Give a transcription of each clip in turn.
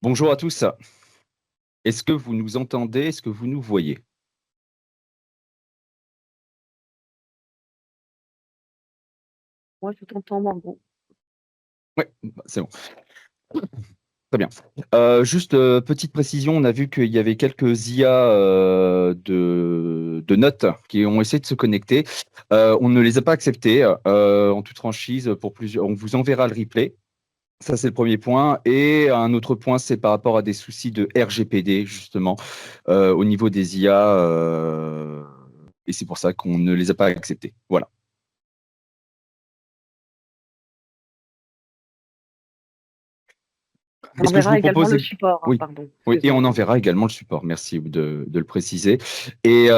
Bonjour à tous. Est-ce que vous nous entendez? Est-ce que vous nous voyez? Moi, je t'entends, Margot. Ouais, c'est bon. Très bien. Juste, petite précision, on a vu qu'il y avait quelques IA, de notes qui ont essayé de se connecter. On ne les a pas acceptées, en toute franchise pour plusieurs on vous enverra le replay. Ça, c'est le premier point et un autre point, c'est par rapport à des soucis de RGPD justement, au niveau des IA, et c'est pour ça qu'on ne les a pas acceptées. Voilà. On Est-ce que je verra vous également propose le support, hein, oui, pardon, oui et on excuse-moi. enverra également le support. Merci de le préciser et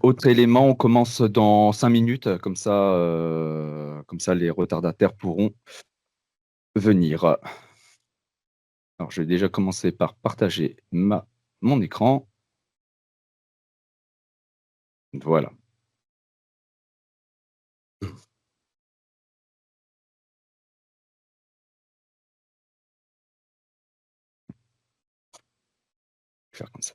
autre élément, on commence dans 5 minutes, comme ça les retardataires pourront venir. Alors je vais déjà commencer par partager mon écran. Voilà. Je vais faire comme ça.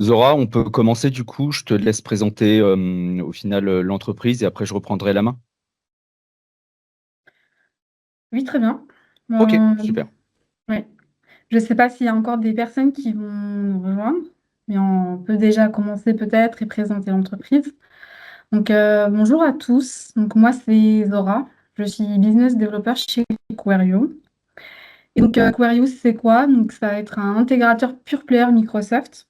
Zora, on peut commencer du coup, je te laisse présenter, au final, l'entreprise et après je reprendrai la main? Oui, très bien. OK, Euh, super. ouais. Je ne sais pas s'il y a encore des personnes qui vont nous rejoindre, mais on peut déjà commencer peut-être et présenter l'entreprise. Donc, bonjour à tous. Donc, moi, c'est Zora. Je suis business developer chez Querio. Et donc, Querio, c'est quoi? Donc, ça va être un intégrateur pure player Microsoft.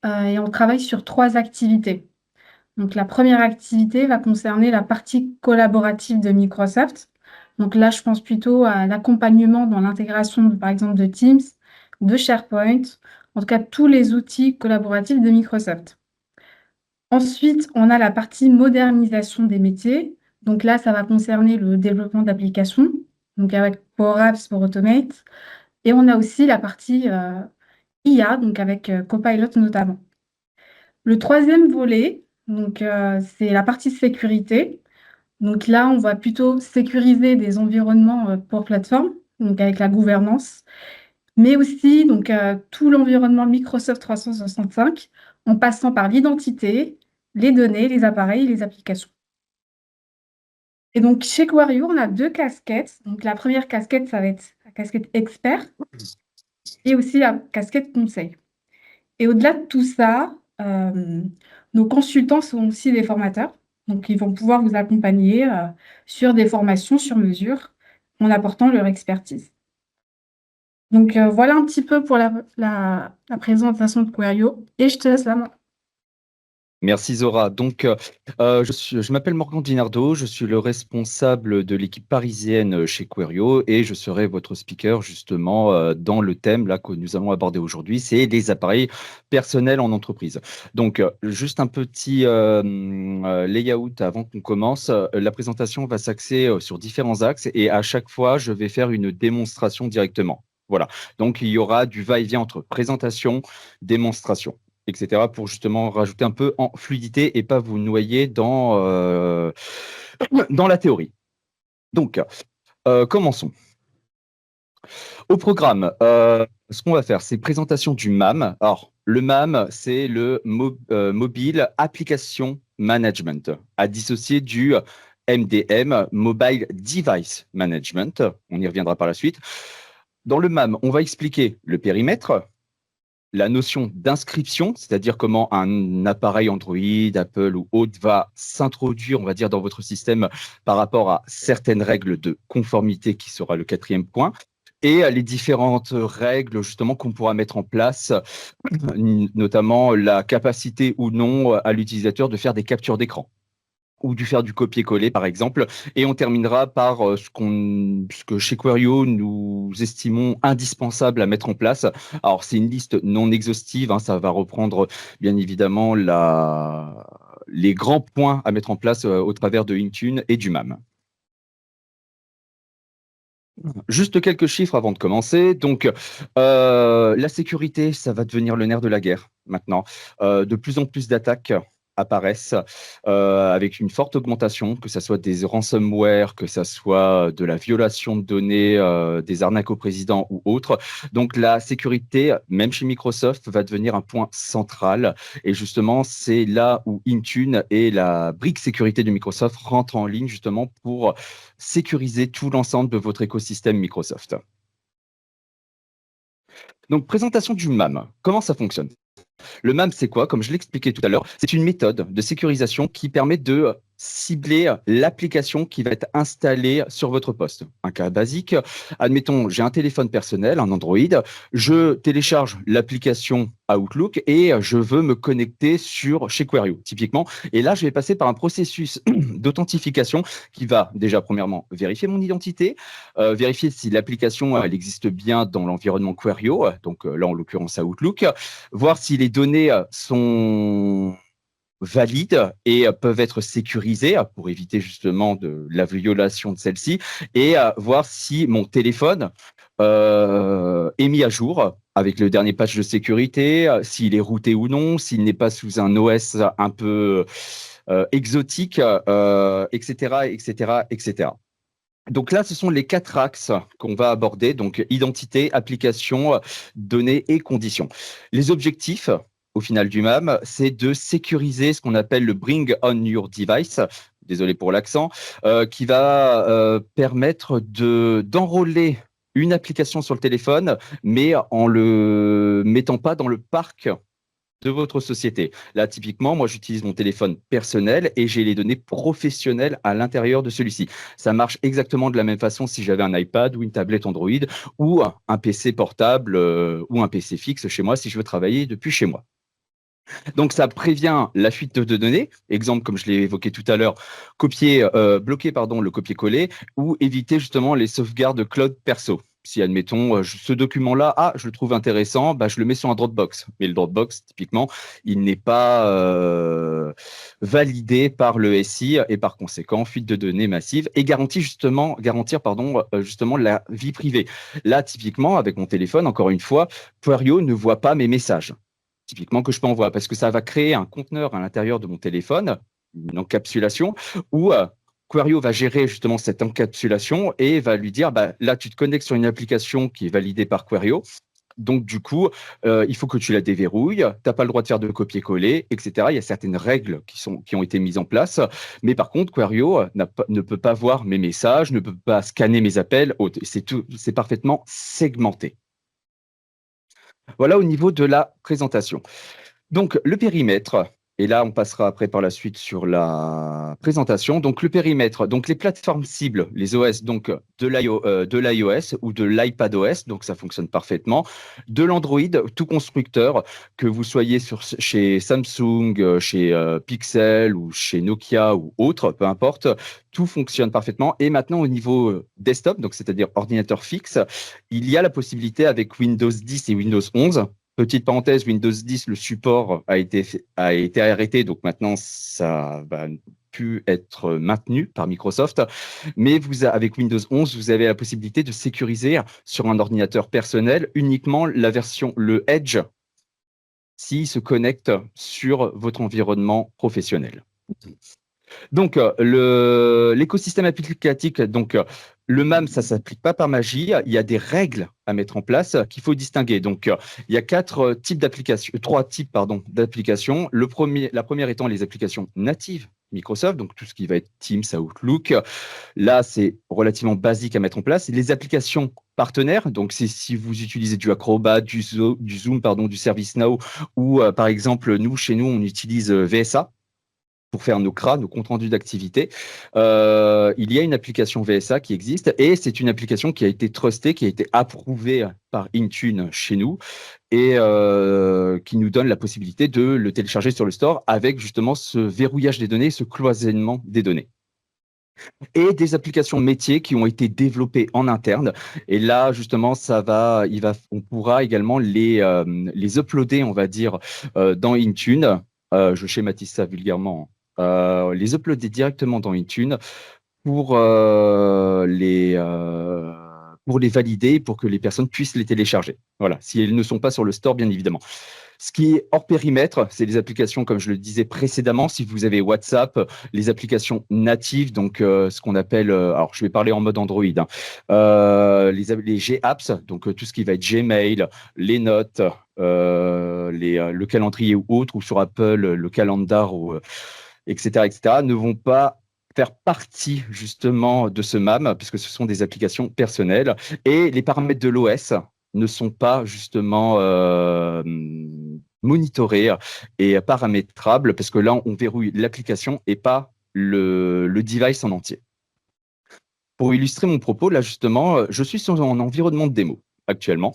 Et on travaille sur trois activités. Donc, la première activité va concerner la partie collaborative de Microsoft. Donc là, je pense plutôt à l'accompagnement dans l'intégration, par exemple, de Teams, de SharePoint, en tout cas tous les outils collaboratifs de Microsoft. Ensuite, on a la partie modernisation des métiers. Donc là, ça va concerner le développement d'applications, donc avec Power Apps pour Automate. Et on a aussi la partie IA, donc avec Copilot notamment. Le troisième volet, donc, c'est la partie sécurité. Donc là, on va plutôt sécuriser des environnements pour plateforme, donc avec la gouvernance, mais aussi donc, tout l'environnement Microsoft 365 en passant par l'identité, les données, les appareils, les applications. Et donc chez Quario, on a deux casquettes. Donc la première casquette, ça va être la casquette expert et aussi la casquette conseil. Et au-delà de tout ça, nos consultants sont aussi des formateurs. Donc, ils vont pouvoir vous accompagner sur des formations sur mesure en apportant leur expertise. Donc, voilà un petit peu pour la présentation de Querio et je te laisse la main. Merci Zora. Donc, je m'appelle Morgan Dinardo, je suis le responsable de l'équipe parisienne chez Querio et je serai votre speaker justement dans le thème là que nous allons aborder aujourd'hui, c'est les appareils personnels en entreprise. Donc, juste un petit layout avant qu'on commence. La présentation va s'axer sur différents axes et à chaque fois, je vais faire une démonstration directement. Voilà. Donc, il y aura du va-et-vient entre présentation, démonstration, etc., pour justement rajouter un peu en fluidité et pas vous noyer dans la théorie. Donc, commençons. Au programme, ce qu'on va faire, c'est présentation du MAM. Alors, le MAM, c'est le Mobile Application Management, à dissocier du MDM, Mobile Device Management. On y reviendra par la suite. Dans le MAM, on va expliquer le périmètre, la notion d'inscription, c'est-à-dire comment un appareil Android, Apple ou autre va s'introduire, on va dire, dans votre système par rapport à certaines règles de conformité, qui sera le quatrième point, et les différentes règles justement qu'on pourra mettre en place, notamment la capacité ou non à l'utilisateur de faire des captures d'écran ou de faire du copier-coller, par exemple. Et on terminera par ce que chez Querio, nous estimons indispensable à mettre en place. Alors, c'est une liste non exhaustive, hein, ça va reprendre bien évidemment les grands points à mettre en place au travers de Intune et du MAM. Juste quelques chiffres avant de commencer. Donc, la sécurité, ça va devenir le nerf de la guerre maintenant. De plus en plus d'attaques apparaissent avec une forte augmentation, que ce soit des ransomware, que ce soit de la violation de données, des arnaques au président ou autres. Donc, la sécurité, même chez Microsoft, va devenir un point central. Et justement, c'est là où Intune et la brique sécurité de Microsoft rentrent en ligne justement pour sécuriser tout l'ensemble de votre écosystème Microsoft. Donc, présentation du MAM. Comment ça fonctionne? Le MAM, c'est quoi? Comme je l'expliquais tout à l'heure, c'est une méthode de sécurisation qui permet de cibler l'application qui va être installée sur votre poste. Un cas basique, admettons, j'ai un téléphone personnel, un Android, je télécharge l'application Outlook et je veux me connecter chez Querio, typiquement. Et là, je vais passer par un processus d'authentification qui va déjà, premièrement, vérifier mon identité, vérifier si l'application elle existe bien dans l'environnement Querio, donc là, en l'occurrence, Outlook, voir si les données sont valides et peuvent être sécurisées pour éviter justement de la violation de celle-ci, et voir si mon téléphone est mis à jour avec le dernier patch de sécurité, s'il est routé ou non, s'il n'est pas sous un OS un peu exotique, etc., etc., etc. Donc là, ce sont les 4 axes qu'on va aborder, donc identité, application, données et conditions. Les objectifs, au final du MAM, c'est de sécuriser ce qu'on appelle le Bring on your device, désolé pour l'accent, qui va permettre d'enrôler une application sur le téléphone, mais en le mettant pas dans le parc de votre société. Là, typiquement, moi, j'utilise mon téléphone personnel et j'ai les données professionnelles à l'intérieur de celui-ci. Ça marche exactement de la même façon si j'avais un iPad ou une tablette Android ou un PC portable ou un PC fixe chez moi si je veux travailler depuis chez moi. Donc, ça prévient la fuite de données. Exemple, comme je l'ai évoqué tout à l'heure, bloquer pardon, le copier-coller ou éviter justement les sauvegardes cloud perso. Si, admettons, ce document-là, je le trouve intéressant, bah, je le mets sur un Dropbox. Mais le Dropbox, typiquement, il n'est pas validé par le SI et par conséquent, fuite de données massive et garantir justement la vie privée. Là, typiquement, avec mon téléphone, encore une fois, Querio ne voit pas mes messages typiquement que je peux envoyer, parce que ça va créer un conteneur à l'intérieur de mon téléphone, une encapsulation, où Querio va gérer justement cette encapsulation et va lui dire, bah, là, tu te connectes sur une application qui est validée par Querio, donc du coup, il faut que tu la déverrouilles, tu n'as pas le droit de faire de copier-coller, etc. Il y a certaines règles qui ont été mises en place, mais par contre, Querio ne peut pas voir mes messages, ne peut pas scanner mes appels, c'est parfaitement segmenté. Voilà au niveau de la présentation. Donc, le périmètre, et là, on passera après par la suite sur la présentation. Donc, le périmètre, donc les plateformes cibles, les OS, donc de l'iOS ou de l'iPadOS, donc ça fonctionne parfaitement. De l'Android, tout constructeur, que vous soyez chez Samsung, chez Pixel ou chez Nokia ou autre, peu importe, tout fonctionne parfaitement. Et maintenant, au niveau desktop, donc c'est-à-dire ordinateur fixe, il y a la possibilité avec Windows 10 et Windows 11. Petite parenthèse, Windows 10, le support a été arrêté, donc maintenant ça va plus être maintenu par Microsoft. Mais avec Windows 11, vous avez la possibilité de sécuriser sur un ordinateur personnel uniquement la version, le Edge, s'il se connecte sur votre environnement professionnel. Donc, l'écosystème applicatif, donc le MAM, ça ne s'applique pas par magie. Il y a des règles à mettre en place qu'il faut distinguer. Donc, il y a trois types d'applications. La première étant les applications natives Microsoft, donc tout ce qui va être Teams, Outlook. Là, c'est relativement basique à mettre en place. Les applications partenaires, donc c'est si vous utilisez du Acrobat, du Zoom, pardon, du ServiceNow, ou par exemple, chez nous, on utilise VSA pour faire nos CRA, nos comptes rendus d'activité. Il y a une application VSA qui existe et c'est une application qui a été trustée, qui a été approuvée par Intune chez nous et qui nous donne la possibilité de le télécharger sur le store avec justement ce verrouillage des données, ce cloisonnement des données. Et des applications métiers qui ont été développées en interne. Et là, justement, on pourra également les uploader, on va dire, dans Intune. Je schématise ça vulgairement. Les uploader directement dans Intune pour pour les valider, pour que les personnes puissent les télécharger. Voilà, si elles ne sont pas sur le store, bien évidemment. Ce qui est hors périmètre, c'est les applications, comme je le disais précédemment, si vous avez WhatsApp, les applications natives, donc ce qu'on appelle, alors je vais parler en mode Android, hein, les G-Apps, donc tout ce qui va être Gmail, les notes, le calendrier ou autre, ou sur Apple, le calendar, etc., etc., ne vont pas faire partie justement de ce MAM, puisque ce sont des applications personnelles. Et les paramètres de l'OS ne sont pas justement monitorés et paramétrables, parce que là, on verrouille l'application et pas le device en entier. Pour illustrer mon propos, là justement, je suis sur un environnement de démo actuellement.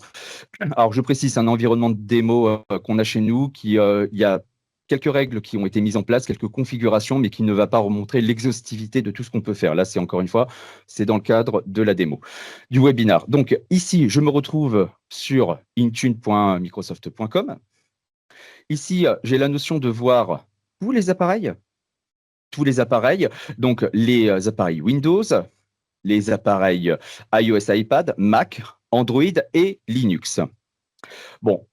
Alors, je précise, c'est un environnement de démo qu'on a chez nous, il y a quelques règles qui ont été mises en place, quelques configurations, mais qui ne va pas remontrer l'exhaustivité de tout ce qu'on peut faire. Là, c'est encore une fois, c'est dans le cadre de la démo, du webinar. Donc, ici, je me retrouve sur intune.microsoft.com. Ici, j'ai la notion de voir tous les appareils, donc les appareils Windows, les appareils iOS, iPad, Mac, Android et Linux. Bon,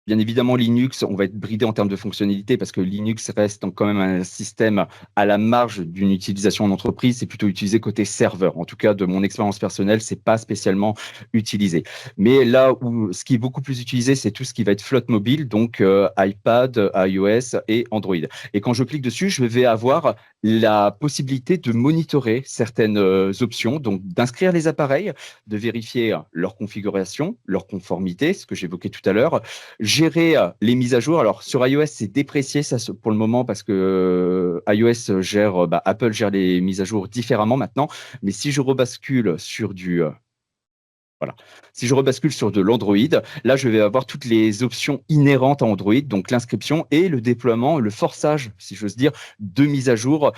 bien évidemment, Linux, on va être bridé en termes de fonctionnalité parce que Linux reste quand même un système à la marge d'une utilisation en entreprise. C'est plutôt utilisé côté serveur. En tout cas, de mon expérience personnelle, c'est pas spécialement utilisé. Mais là où ce qui est beaucoup plus utilisé, c'est tout ce qui va être flotte mobile, donc iPad, iOS et Android. Et quand je clique dessus, je vais avoir la possibilité de monitorer certaines options, donc d'inscrire les appareils, de vérifier leur configuration, leur conformité, ce que j'évoquais tout à l'heure, gérer les mises à jour. Alors sur iOS, c'est déprécié ça pour le moment parce que iOS gère, Apple gère les mises à jour différemment maintenant. Mais si je rebascule sur voilà. Si je rebascule sur de l'Android, là, je vais avoir toutes les options inhérentes à Android, donc l'inscription et le déploiement, le forçage, si j'ose dire, de mise à jour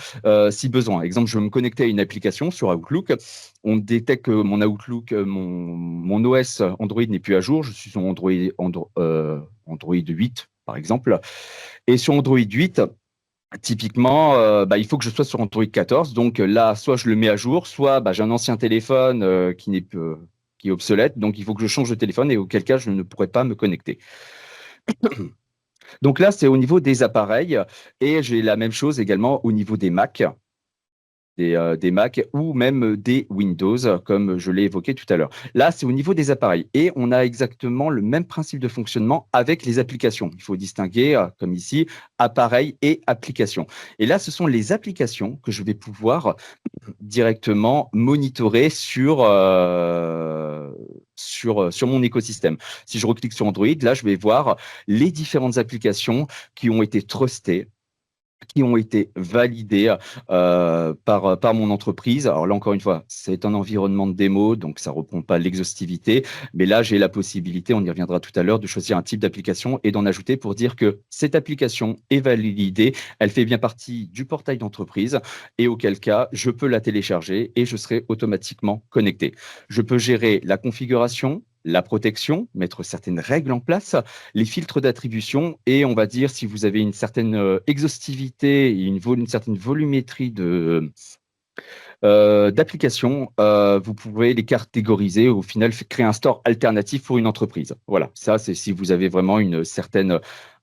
si besoin. Exemple, je veux me connecter à une application sur Outlook. On détecte que mon Outlook, mon OS Android n'est plus à jour. Je suis sur Android 8, par exemple. Et sur Android 8, typiquement, il faut que je sois sur Android 14. Donc là, soit je le mets à jour, soit j'ai un ancien téléphone qui est obsolète. Donc il faut que je change de téléphone et auquel cas je ne pourrais pas me connecter. Donc là, c'est au niveau des appareils et j'ai la même chose également au niveau des Mac. Des Mac ou même des Windows, comme je l'ai évoqué tout à l'heure. Là, c'est au niveau des appareils. Et on a exactement le même principe de fonctionnement avec les applications. Il faut distinguer, comme ici, appareil et application. Et là, ce sont les applications que je vais pouvoir directement monitorer sur mon écosystème. Si je reclique sur Android, là, je vais voir les différentes applications qui ont été trustées, qui ont été validés par mon entreprise. Alors là, encore une fois, c'est un environnement de démo, donc ça ne reprend pas l'exhaustivité. Mais là, j'ai la possibilité, on y reviendra tout à l'heure, de choisir un type d'application et d'en ajouter pour dire que cette application est validée, elle fait bien partie du portail d'entreprise et auquel cas, je peux la télécharger et je serai automatiquement connecté. Je peux gérer la configuration, la protection, mettre certaines règles en place, les filtres d'attribution et on va dire si vous avez une certaine exhaustivité et une certaine volumétrie d'applications, vous pouvez les catégoriser, au final créer un store alternatif pour une entreprise. Voilà, ça c'est si vous avez vraiment une certaine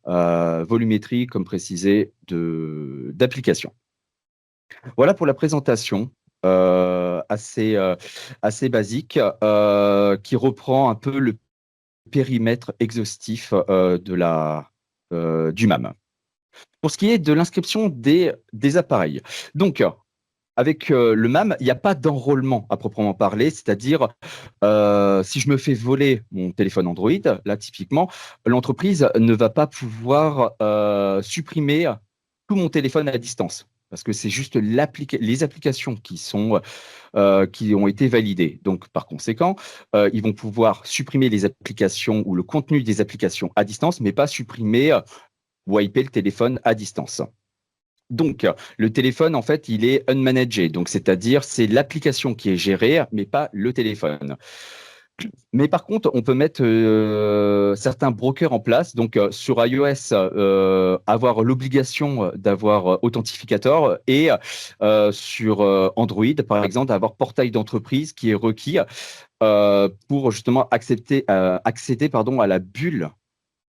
volumétrie, comme précisé, d'applications. Voilà pour la présentation assez basique qui reprend un peu le périmètre exhaustif du MAM. Pour ce qui est de l'inscription des appareils. Donc, avec le MAM, il n'y a pas d'enrôlement à proprement parler, c'est-à-dire si je me fais voler mon téléphone Android, là typiquement, l'entreprise ne va pas pouvoir supprimer tout mon téléphone à distance. Parce que c'est juste les applications qui ont été validées. Donc, par conséquent, ils vont pouvoir supprimer les applications ou le contenu des applications à distance, mais pas supprimer wiper le téléphone à distance. Donc, le téléphone, en fait, il est unmanaged. Donc, c'est-à-dire, c'est l'application qui est gérée, mais pas le téléphone. Mais par contre, on peut mettre certains brokers en place. Donc, sur iOS, avoir l'obligation d'avoir authentificateur et sur Android, par exemple, d'avoir portail d'entreprise qui est requis pour justement accéder pardon, à la bulle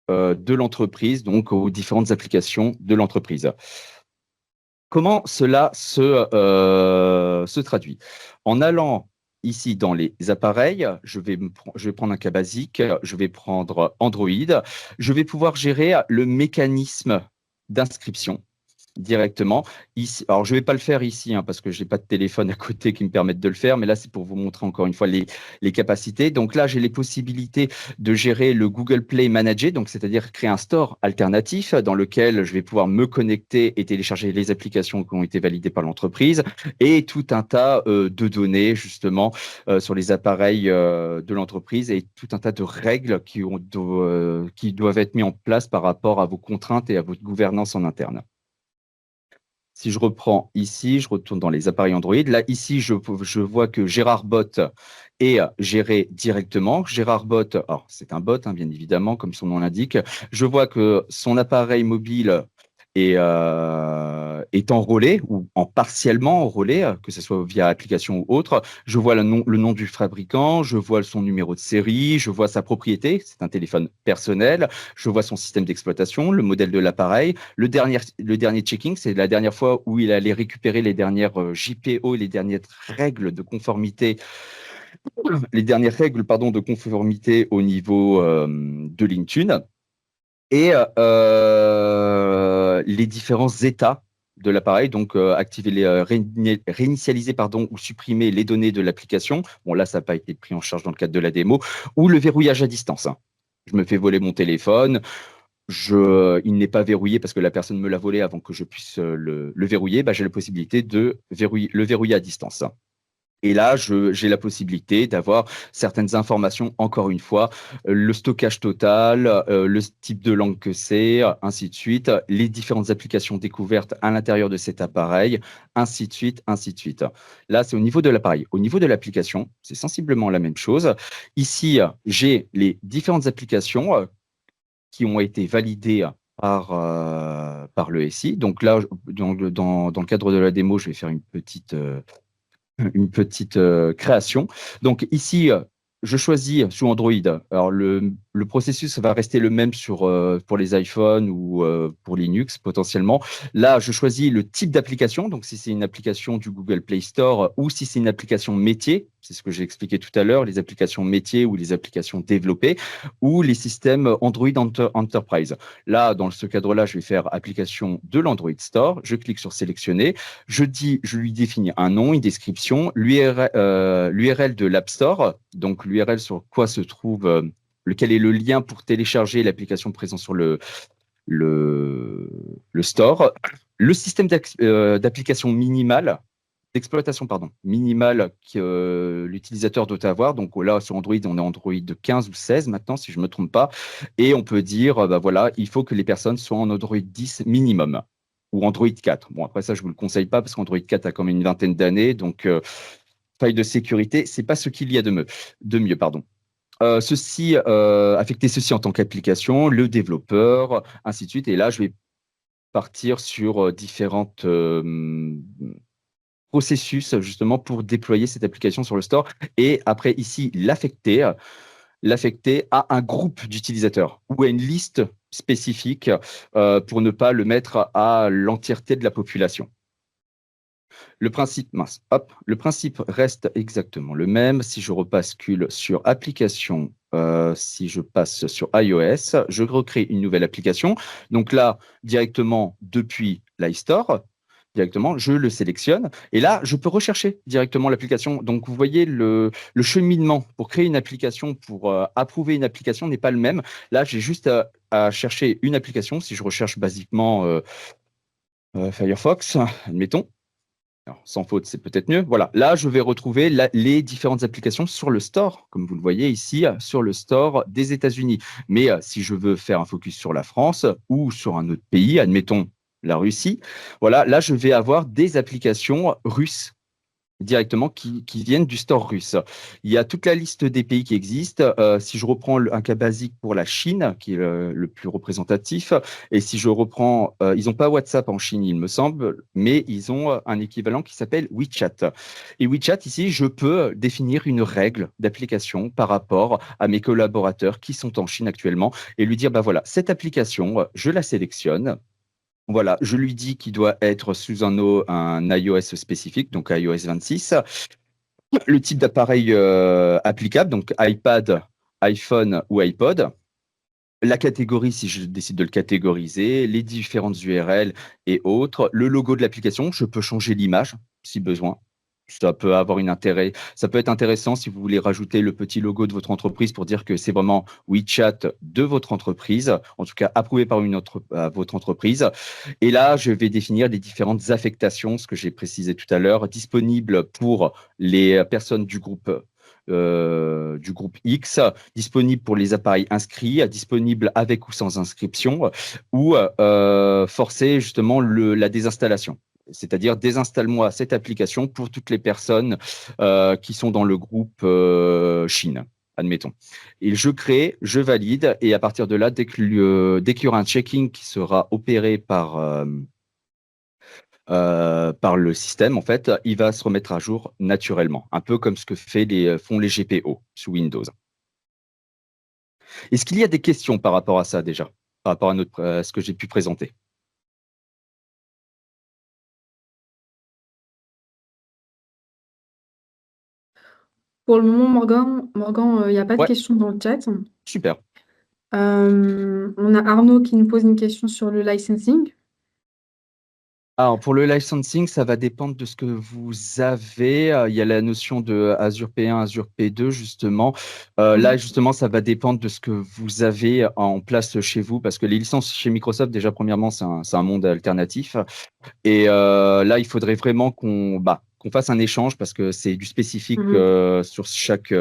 de l'entreprise, donc aux différentes applications de l'entreprise. Comment cela se traduit? En allant ici dans les appareils, je vais prendre un cas basique, je vais prendre Android, je vais pouvoir gérer le mécanisme d'inscription directement. Ici, alors, je ne vais pas le faire ici parce que je n'ai pas de téléphone à côté qui me permette de le faire, mais là, c'est pour vous montrer encore une fois les capacités. Donc là, j'ai les possibilités de gérer le Google Play Manager, donc c'est-à-dire créer un store alternatif dans lequel je vais pouvoir me connecter et télécharger les applications qui ont été validées par l'entreprise et tout un tas de données justement sur les appareils de l'entreprise et tout un tas de règles qui doivent être mises en place par rapport à vos contraintes et à votre gouvernance en interne. Si je reprends ici, je retourne dans les appareils Android. Là, ici, je vois que Gérard Bot est géré directement. Gérard Bot, alors c'est un bot, bien évidemment, comme son nom l'indique. Je vois que son appareil mobile est enrôlé ou en partiellement enrôlé, que ce soit via application ou autre. Je vois le nom du fabricant, je vois son numéro de série, je vois sa propriété, c'est un téléphone personnel, je vois son système d'exploitation, le modèle de l'appareil. Le dernier checking, c'est la dernière fois où il allait récupérer les dernières JPO, les dernières règles de conformité, les dernières règles pardon, de conformité au niveau de l'Intune et les différents états de l'appareil, donc activer réinitialiser pardon, ou supprimer les données de l'application. Bon, là, ça n'a pas été pris en charge dans le cadre de la démo, ou le verrouillage à distance. Je me fais voler mon téléphone, il n'est pas verrouillé parce que la personne me l'a volé avant que je puisse le verrouiller. J'ai la possibilité de le verrouiller à distance. Et là, j'ai la possibilité d'avoir certaines informations, encore une fois, le stockage total, le type de langue que c'est, ainsi de suite, les différentes applications découvertes à l'intérieur de cet appareil, ainsi de suite, ainsi de suite. Là, c'est au niveau de l'appareil. Au niveau de l'application, c'est sensiblement la même chose. Ici, j'ai les différentes applications qui ont été validées par le SI. Donc là, dans le cadre de la démo, je vais faire une petite création. Donc ici, je choisis sous Android. Alors le processus va rester le même pour les iPhones ou pour Linux potentiellement. Là, je choisis le type d'application. Donc si c'est une application du Google Play Store ou si c'est une application métier, c'est ce que j'ai expliqué tout à l'heure, les applications métiers ou les applications développées ou les systèmes Android Enterprise. Là, dans ce cadre-là, je vais faire application de l'Android Store. Je clique sur sélectionner. Je lui définis un nom, une description, l'URL de l'App Store, donc l'URL sur quoi se trouve, lequel est le lien pour télécharger l'application présente sur le store, le système d'application minimale, d'exploitation, pardon, minimale que l'utilisateur doit avoir. Donc là, sur Android, on est Android 15 ou 16 maintenant, si je ne me trompe pas. Et on peut dire, voilà, il faut que les personnes soient en Android 10 minimum ou Android 4. Bon, après ça, je ne vous le conseille pas parce qu'Android 4 a quand même une vingtaine d'années. Donc, faille de sécurité, c'est pas ce qu'il y a de mieux, pardon. Affecter ceci en tant qu'application, le développeur, ainsi de suite. Et là, je vais partir sur différentes processus justement pour déployer cette application sur le store. Et après, ici, l'affecter à un groupe d'utilisateurs ou à une liste spécifique pour ne pas le mettre à l'entièreté de la population. Le principe, mince, hop, le principe reste exactement le même. Si je rebascule sur application, si je passe sur iOS, je recrée une nouvelle application. Donc là, directement depuis l'iStore, directement, je le sélectionne et là, je peux rechercher directement l'application. Donc, vous voyez, le cheminement pour créer une application, pour approuver une application n'est pas le même. Là, j'ai juste à chercher une application. Si je recherche basiquement Firefox, admettons. Alors, sans faute, c'est peut-être mieux. Voilà, là, je vais retrouver les différentes applications sur le store, comme vous le voyez ici, sur le store des États-Unis. Mais si je veux faire un focus sur la France ou sur un autre pays, admettons la Russie, voilà, là, je vais avoir des applications russes directement qui viennent du store russe. Il y a toute la liste des pays qui existent. Si je reprends un cas basique pour la Chine, qui est le plus représentatif, et si je reprends, ils n'ont pas WhatsApp en Chine, il me semble, mais ils ont un équivalent qui s'appelle WeChat. Et WeChat, ici, je peux définir une règle d'application par rapport à mes collaborateurs qui sont en Chine actuellement et lui dire, bah voilà, cette application, je la sélectionne. Voilà, je lui dis qu'il doit être sous un iOS spécifique, donc iOS 26. Le type d'appareil applicable, donc iPad, iPhone ou iPod. La catégorie, si je décide de le catégoriser, les différentes URL et autres. Le logo de l'application, je peux changer l'image si besoin. Ça peut avoir une intérêt. Ça peut être intéressant si vous voulez rajouter le petit logo de votre entreprise pour dire que c'est vraiment WeChat de votre entreprise, en tout cas approuvé par votre entreprise. Et là, je vais définir les différentes affectations, ce que j'ai précisé tout à l'heure, disponibles pour les personnes du groupe X, disponible pour les appareils inscrits, disponible avec ou sans inscription, ou forcer justement la désinstallation. C'est-à-dire désinstalle-moi cette application pour toutes les personnes qui sont dans le groupe Chine, admettons. Et je crée, je valide, et à partir de là, dès qu'il y aura un checking qui sera opéré par le système, en fait, il va se remettre à jour naturellement, un peu comme ce que font les GPO sous Windows. Est-ce qu'il y a des questions par rapport à ça déjà, par rapport à ce que j'ai pu présenter? Pour le moment, Morgan, il y a pas de Ouais, questions dans le chat. super. On a Arnaud qui nous pose une question sur le licensing. Alors, pour le licensing, ça va dépendre de ce que vous avez. Il y a la notion de Azure P1, Azure P2, justement. Là, Mhm. justement, ça va dépendre de ce que vous avez en place chez vous, parce que les licences chez Microsoft, déjà, premièrement, c'est un monde alternatif. Et là, il faudrait vraiment qu'on fasse un échange, parce que c'est du spécifique Mhm. sur chaque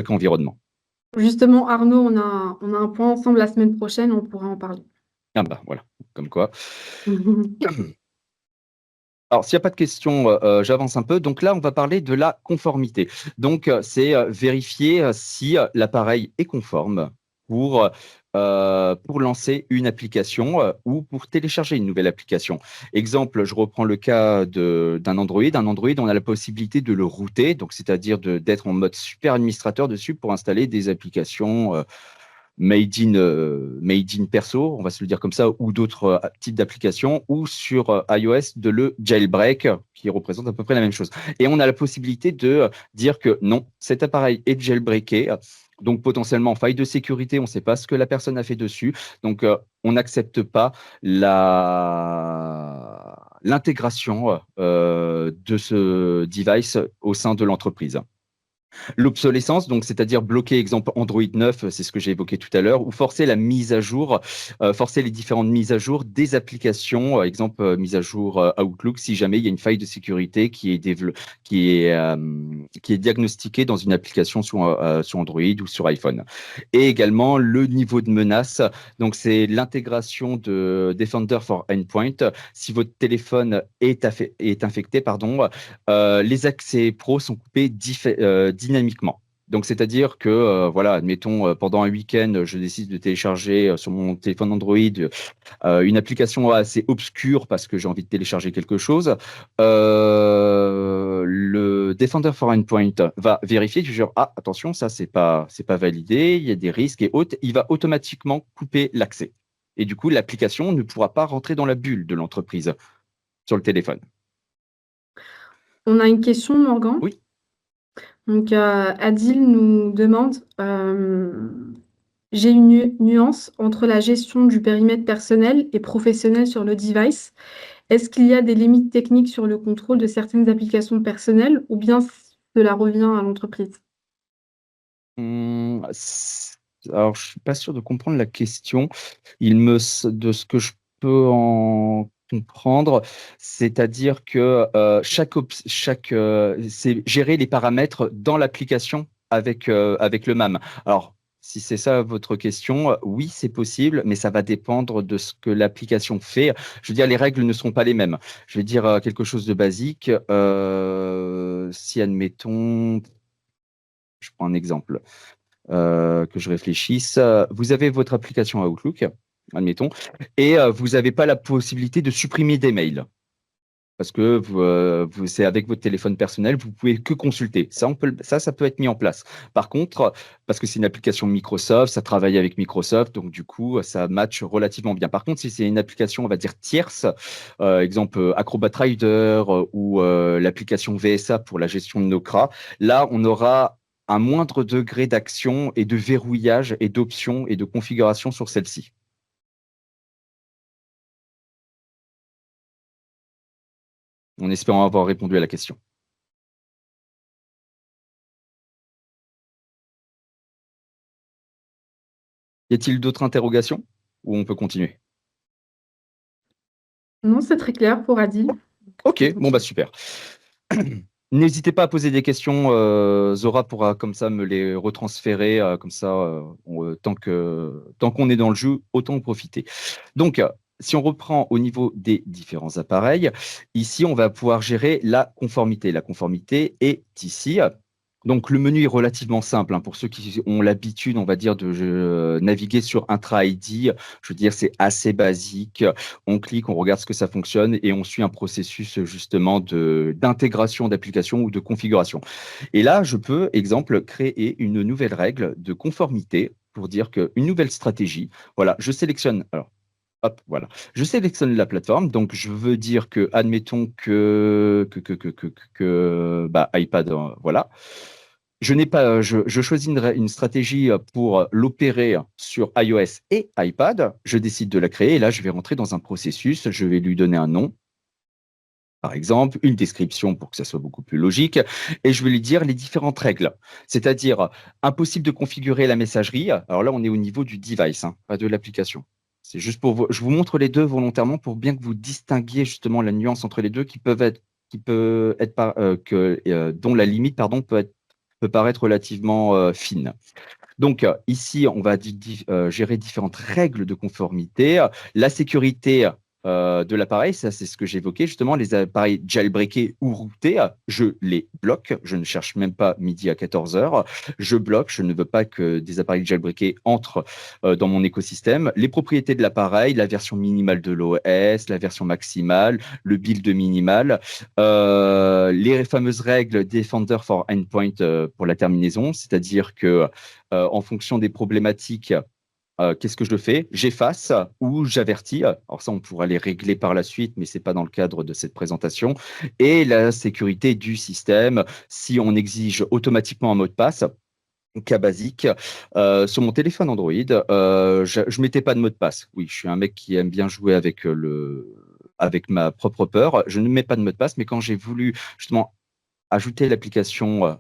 environnement. Justement, Arnaud, on a un point ensemble la semaine prochaine, on pourra en parler. Ah bah voilà, comme quoi. Mhm. Alors, s'il n'y a pas de questions, j'avance un peu. Donc là, on va parler de la conformité. Donc, c'est vérifier si l'appareil est conforme pour lancer une application ou pour télécharger une nouvelle application. Exemple, je reprends le cas d'un Android. Un Android, on a la possibilité de le router, donc c'est-à-dire d'être en mode super administrateur dessus pour installer des applications made in perso, on va se le dire comme ça, ou d'autres types d'applications, ou sur iOS de le jailbreak, qui représente à peu près la même chose. Et on a la possibilité de dire que non, cet appareil est jailbreaké, donc potentiellement faille de sécurité, on ne sait pas ce que la personne a fait dessus, donc on n'accepte pas l'intégration de ce device au sein de l'entreprise. L'obsolescence, donc c'est-à-dire bloquer, exemple Android 9, c'est ce que j'ai évoqué tout à l'heure, ou forcer la mise à jour, forcer les différentes mises à jour des applications, exemple mise à jour Outlook, si jamais il y a une faille de sécurité qui est diagnostiquée dans une application sur Android ou sur iPhone. Et également le niveau de menace, donc c'est l'intégration de Defender for Endpoint. Si votre téléphone est infecté, pardon, les accès pro sont coupés dynamiquement. Donc, c'est-à-dire que, voilà, admettons, pendant un week-end, je décide de télécharger sur mon téléphone Android une application assez obscure parce que j'ai envie de télécharger quelque chose. Le Defender for Endpoint va vérifier, je jure, ah, attention, ça, c'est pas validé, il y a des risques et autres. Il va automatiquement couper l'accès. Et du coup, l'application ne pourra pas rentrer dans la bulle de l'entreprise sur le téléphone. On a une question, Morgan. Oui. Donc, Adil nous demande, j'ai une nuance entre la gestion du périmètre personnel et professionnel sur le device. Est-ce qu'il y a des limites techniques sur le contrôle de certaines applications personnelles ou bien cela revient à l'entreprise? Alors, je suis pas sûr de comprendre la question. De ce que je peux en comprendre, c'est-à-dire que c'est gérer les paramètres dans l'application avec le MAM. Alors, si c'est ça votre question, oui, c'est possible, mais ça va dépendre de ce que l'application fait. Je veux dire, les règles ne seront pas les mêmes. Je vais dire quelque chose de basique. Si, admettons, je prends un exemple que je réfléchisse. Vous avez votre application Outlook, admettons, et vous n'avez pas la possibilité de supprimer des mails. Parce que c'est avec votre téléphone personnel, vous pouvez que consulter. Ça peut être mis en place. Par contre, parce que c'est une application Microsoft, ça travaille avec Microsoft, donc du coup, ça match relativement bien. Par contre, si c'est une application, on va dire tierce, exemple Acrobat Rider ou l'application VSA pour la gestion de nos CRA, là, on aura un moindre degré d'action et de verrouillage et d'options et de configuration sur celle-ci. En espérant avoir répondu à la question. Y a-t-il d'autres interrogations ou on peut continuer? Non, c'est très clair pour Adil. Ok, bon bah super. N'hésitez pas à poser des questions, Zora pourra comme ça me les retransférer, comme ça, tant qu'on est dans le jeu, autant en profiter. Donc, si on reprend au niveau des différents appareils, ici, on va pouvoir gérer la conformité. La conformité est ici. Donc, le menu est relativement simple, hein, pour ceux qui ont l'habitude, on va dire, de naviguer sur Intra-ID. Je veux dire, c'est assez basique. On clique, on regarde ce que ça fonctionne et on suit un processus justement d'intégration d'application ou de configuration. Et là, je peux, exemple, créer une nouvelle règle de conformité pour dire qu'une nouvelle stratégie, voilà, je sélectionne. Alors, hop, voilà. Je sélectionne la plateforme, donc je veux dire que, admettons bah, iPad, voilà. Je choisis une stratégie pour l'opérer sur iOS et iPad. Je décide de la créer et là, je vais rentrer dans un processus. Je vais lui donner un nom, par exemple, une description pour que ça soit beaucoup plus logique, et je vais lui dire les différentes règles. C'est-à-dire, impossible de configurer la messagerie. Alors là, on est au niveau du device, hein, pas de l'application. C'est juste pour vous. Je vous montre les deux volontairement pour bien que vous distinguiez justement la nuance entre les deux dont la limite, pardon, peut paraître relativement fine. Donc, ici, on va gérer différentes règles de conformité. La sécurité de l'appareil, ça, c'est ce que j'évoquais justement, les appareils jailbreakés ou routés, je les bloque. Je ne cherche même pas midi à 14 heures. Je bloque. Je ne veux pas que des appareils jailbreakés entrent dans mon écosystème. Les propriétés de l'appareil, la version minimale de l'OS, la version maximale, le build minimal, les fameuses règles Defender for Endpoint pour la terminaison, c'est-à-dire que en fonction des problématiques, qu'est-ce que je fais? J'efface ou j'avertis. Alors ça, on pourra les régler par la suite, mais ce n'est pas dans le cadre de cette présentation. Et la sécurité du système, si on exige automatiquement un mot de passe, cas basique, sur mon téléphone Android, je ne mettais pas de mot de passe. Oui, je suis un mec qui aime bien jouer avec ma propre peur. Je ne mets pas de mot de passe, mais quand j'ai voulu justement ajouter l'application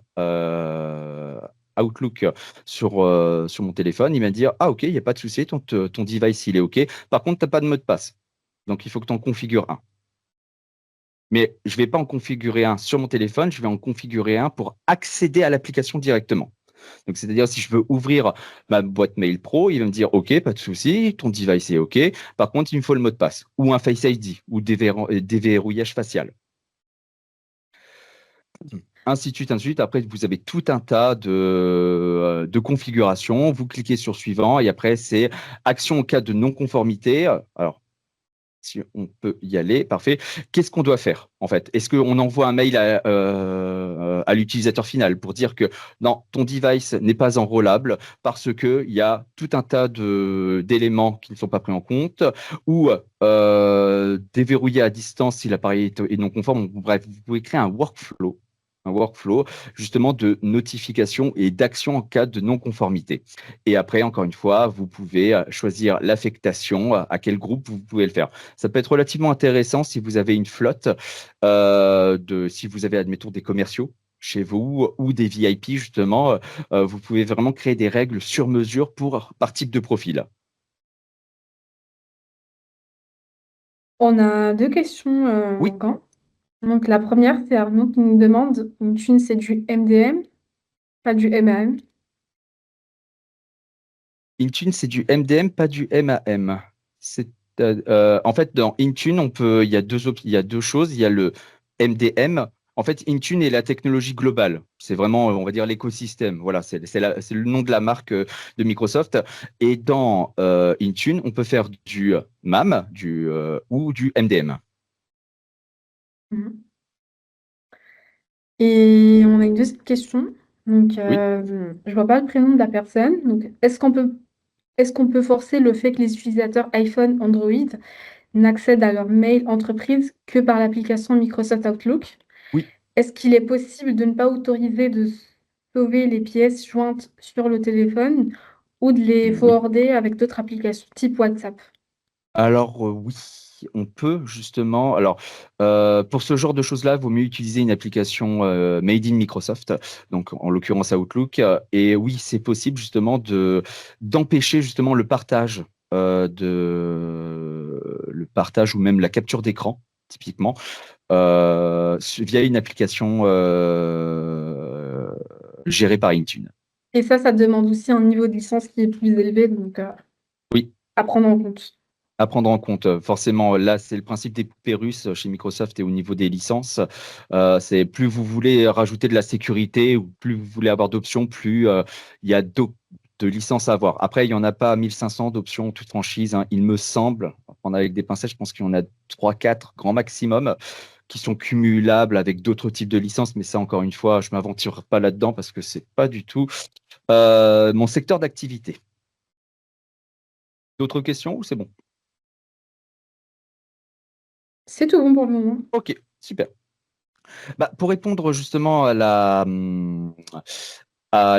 Outlook sur mon téléphone, il m'a dit, ah ok, il n'y a pas de souci, ton device il est ok. Par contre, tu n'as pas de mot de passe. Donc il faut que tu en configures un. Mais je ne vais pas en configurer un sur mon téléphone, je vais en configurer un pour accéder à l'application directement. Donc, c'est-à-dire, si je veux ouvrir ma boîte mail pro, il va me dire, OK, pas de souci, ton device est OK. Par contre, il me faut le mot de passe ou un Face ID ou déverrouillage facial. Ainsi de suite, ainsi de suite. Après, vous avez tout un tas de configurations. Vous cliquez sur suivant et après, c'est action en cas de non-conformité. Alors, si on peut y aller, parfait. Qu'est-ce qu'on doit faire en fait? Est-ce qu'on envoie un mail à l'utilisateur final pour dire que non, ton device n'est pas enrôlable parce qu'il y a tout un tas d'éléments qui ne sont pas pris en compte ou déverrouiller à distance si l'appareil est non conforme. Bref, vous pouvez créer un workflow justement de notification et d'action en cas de non-conformité. Et après, encore une fois, vous pouvez choisir l'affectation, à quel groupe vous pouvez le faire. Ça peut être relativement intéressant si vous avez une flotte, si vous avez, admettons, des commerciaux chez vous ou des VIP, justement, vous pouvez vraiment créer des règles sur mesure par type de profil. On a deux questions, Oui, Gant. Donc la première, c'est Arnaud qui nous demande, Intune, c'est du MDM, pas du MAM. Intune, c'est du MDM, pas du MAM. En fait, dans Intune, il y a deux choses. Il y a le MDM. En fait, Intune est la technologie globale. C'est vraiment, on va dire, l'écosystème. Voilà, c'est le nom de la marque de Microsoft. Et dans Intune, on peut faire du MAM ou du MDM. Mhm. Et on a une deuxième question. Donc, Oui. je vois pas le prénom de la personne. Donc, est-ce qu'on peut forcer le fait que les utilisateurs iPhone, Android n'accèdent à leur mail entreprise que par l'application Microsoft Outlook? Oui. Est-ce qu'il est possible de ne pas autoriser de sauver les pièces jointes sur le téléphone ou de les Oui. forwarder avec d'autres applications type WhatsApp? Alors oui, on peut justement. Alors pour ce genre de choses-là, il vaut mieux utiliser une application made in Microsoft, donc en l'occurrence Outlook. Et oui, c'est possible justement d'empêcher justement le partage ou même la capture d'écran, typiquement, via une application gérée par Intune. Et ça demande aussi un niveau de licence qui est plus élevé, donc Oui. à prendre en compte. À prendre en compte, forcément, là, c'est le principe des poupées russes chez Microsoft et au niveau des licences. C'est plus vous voulez rajouter de la sécurité ou plus vous voulez avoir d'options, plus il y a de licences à avoir. Après, il n'y en a pas 1500 d'options, toute franchise, hein. Il me semble, on va prendre avec des pincettes, je pense qu'il y en a 3, 4 grand maximum qui sont cumulables avec d'autres types de licences. Mais ça, encore une fois, je ne m'aventure pas là-dedans parce que c'est pas du tout mon secteur d'activité. D'autres questions ou c'est bon? C'est tout bon pour le moment. Ok, super. Bah, pour répondre justement à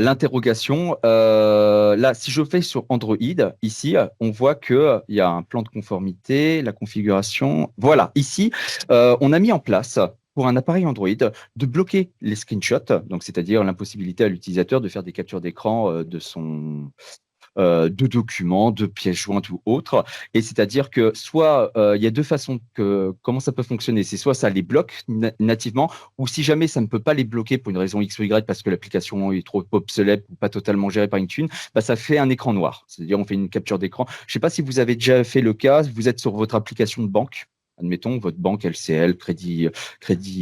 l'interrogation, là, si je fais sur Android, ici, on voit qu'il y a un plan de conformité, la configuration. Voilà, ici, on a mis en place pour un appareil Android de bloquer les screenshots, donc c'est-à-dire l'impossibilité à l'utilisateur de faire des captures d'écran de documents, de pièces jointes ou autres. Et c'est-à-dire que soit il y a deux façons comment ça peut fonctionner. C'est soit ça les bloque nativement, ou si jamais ça ne peut pas les bloquer pour une raison X ou Y parce que l'application est trop obsolète ou pas totalement gérée par Intune, bah, ça fait un écran noir. C'est-à-dire on fait une capture d'écran. Je ne sais pas si vous avez déjà fait le cas, vous êtes sur votre application de banque. Admettons, votre banque LCL, Crédit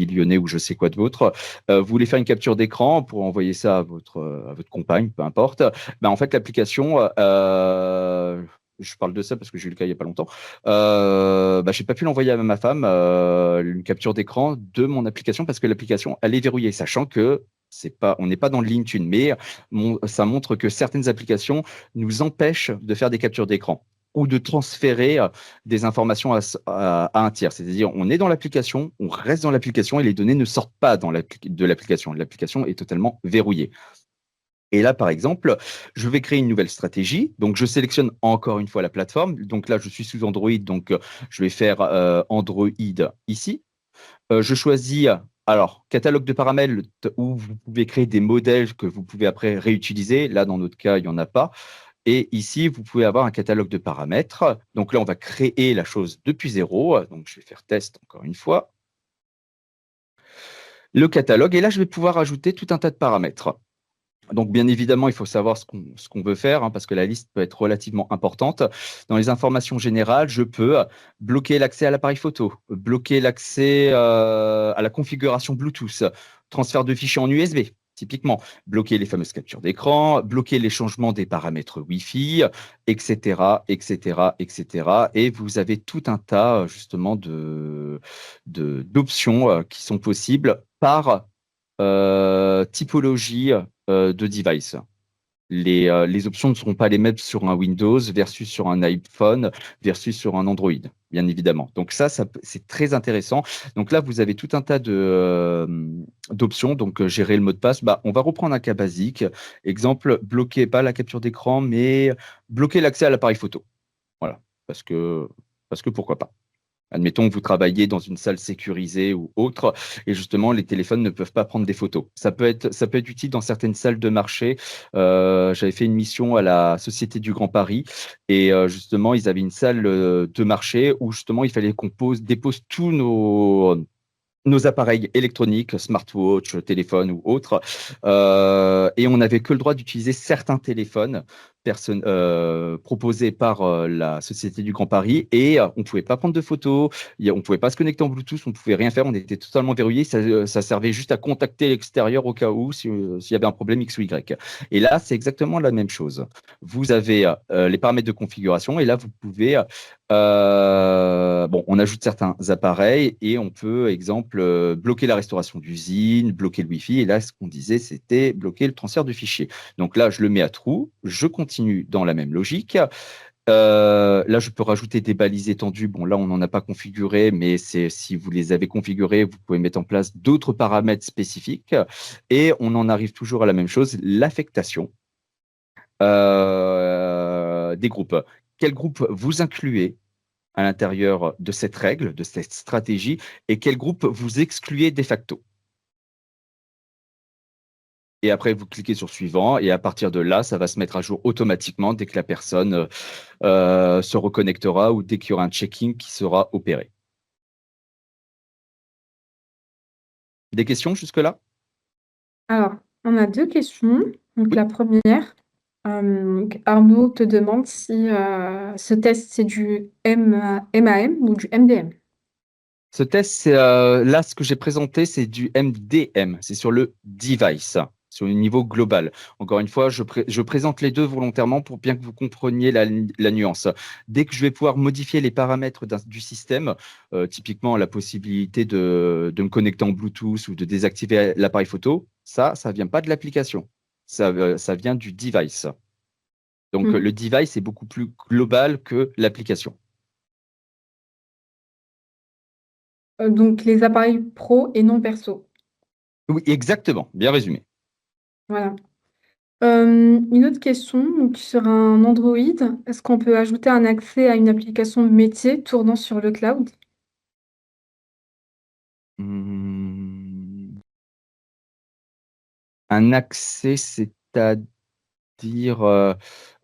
Lyonnais ou je sais quoi d'autre. Vous voulez faire une capture d'écran pour envoyer ça à votre compagne, peu importe. Ben, en fait, l'application, je parle de ça parce que j'ai eu le cas il n'y a pas longtemps. Bah, j'ai pas pu l'envoyer à ma femme, une capture d'écran de mon application parce que l'application, elle est verrouillée, sachant que on n'est pas dans l'Intune, mais ça montre que certaines applications nous empêchent de faire des captures d'écran ou de transférer des informations à un tiers. C'est-à-dire, on est dans l'application, on reste dans l'application et les données ne sortent pas de l'application. L'application est totalement verrouillée. Et là, par exemple, je vais créer une nouvelle stratégie. Donc, je sélectionne encore une fois la plateforme. Donc là, je suis sous Android. Donc, je vais faire Android ici. Je choisis, alors, catalogue de paramètres où vous pouvez créer des modèles que vous pouvez après réutiliser. Là, dans notre cas, il n'y en a pas. Et ici, vous pouvez avoir un catalogue de paramètres. Donc là, on va créer la chose depuis zéro. Donc, je vais faire test encore une fois. Le catalogue. Et là, je vais pouvoir ajouter tout un tas de paramètres. Donc, bien évidemment, il faut savoir ce qu'on veut faire, hein, parce que la liste peut être relativement importante. Dans les informations générales, je peux bloquer l'accès à l'appareil photo, bloquer l'accès à la configuration Bluetooth, transfert de fichiers en USB, typiquement, bloquer les fameuses captures d'écran, bloquer les changements des paramètres Wi-Fi, etc., etc., etc. Et vous avez tout un tas, justement, d'options qui sont possibles par typologie de device. Les options ne seront pas les mêmes sur un Windows versus sur un iPhone versus sur un Android, bien évidemment. Donc c'est très intéressant. Donc là, vous avez tout un tas d'options. Donc, gérer le mot de passe. Bah, on va reprendre un cas basique. Exemple, bloquer pas la capture d'écran, mais bloquer l'accès à l'appareil photo. Voilà, parce que, parce que pourquoi pas. Admettons que vous travaillez dans une salle sécurisée ou autre, et justement, les téléphones ne peuvent pas prendre des photos. Ça peut être utile dans certaines salles de marché. J'avais fait une mission à la Société du Grand Paris, et justement, ils avaient une salle de marché où justement, il fallait qu'on dépose tous nos appareils électroniques, smartwatch, téléphone ou autres, et on n'avait que le droit d'utiliser certains téléphones proposés par la Société du Grand Paris, et on ne pouvait pas prendre de photos, on ne pouvait pas se connecter en Bluetooth, on ne pouvait rien faire, on était totalement verrouillé, ça servait juste à contacter l'extérieur au cas où s'il y avait un problème X ou Y. Et là, c'est exactement la même chose. Vous avez les paramètres de configuration, et là, vous pouvez bon, on ajoute certains appareils et on peut, exemple, bloquer la restauration d'usine, bloquer le Wi-Fi. Et là, ce qu'on disait, c'était bloquer le transfert de fichiers. Donc là, je le mets à true, je continue dans la même logique. Là, je peux rajouter des balises étendues. Bon, là, on n'en a pas configuré, mais si vous les avez configurées, vous pouvez mettre en place d'autres paramètres spécifiques. Et on en arrive toujours à la même chose, l'affectation des groupes. Quel groupe vous incluez à l'intérieur de cette règle, de cette stratégie, et quel groupe vous excluez de facto. Et après, vous cliquez sur suivant, et à partir de là, ça va se mettre à jour automatiquement dès que la personne se reconnectera ou dès qu'il y aura un checking qui sera opéré. Des questions jusque-là? Alors, on a deux questions. Donc, Oui. la première, Arnaud te demande si ce test, c'est du MAM ou du MDM. Ce test, là, ce que j'ai présenté, c'est du MDM, c'est sur le device, sur le niveau global. Encore une fois, je présente les deux volontairement pour bien que vous compreniez la nuance. Dès que je vais pouvoir modifier les paramètres du système, typiquement la possibilité de me connecter en Bluetooth ou de désactiver l'appareil photo, ça ne vient pas de l'application, ça vient du device. Donc, le Mhm. device est beaucoup plus global que l'application. Donc, les appareils pro et non perso. Oui, exactement, bien résumé. Voilà. Une autre question, donc sur un Android, est-ce qu'on peut ajouter un accès à une application métier tournant sur le cloud? Hmm. Un accès, c'est-à-dire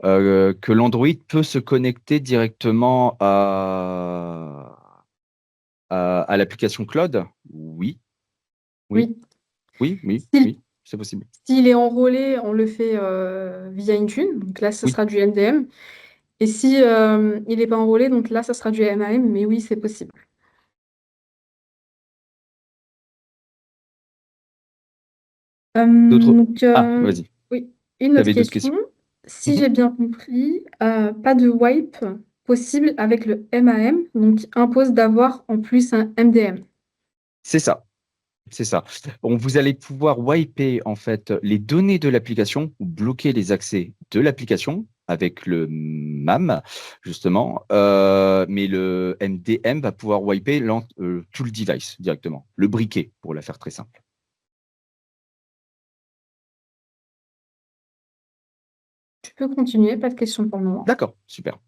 que l'Android peut se connecter directement à l'application cloud? Oui, oui, Oui. oui, oui, S'il oui, c'est possible. s'il est enrôlé, on le fait via Intune, donc là, ce Oui, sera du MDM. Et si il n'est pas enrôlé, donc là, ça sera du MAM, mais oui, c'est possible. d'autres. Donc, Ah, vas-y, oui, une tu autre avais d'autres question. questions. Si Mhm. j'ai bien compris, pas de wipe possible avec le MAM, donc impose d'avoir en plus un MDM. C'est ça. C'est ça. Vous allez pouvoir wiper en fait les données de l'application ou bloquer les accès de l'application avec le MAM, justement. Mais le MDM va pouvoir wiper tout le device directement, le briquet, pour la faire très simple. Tu peux continuer, pas de questions pour le moment. D'accord, super.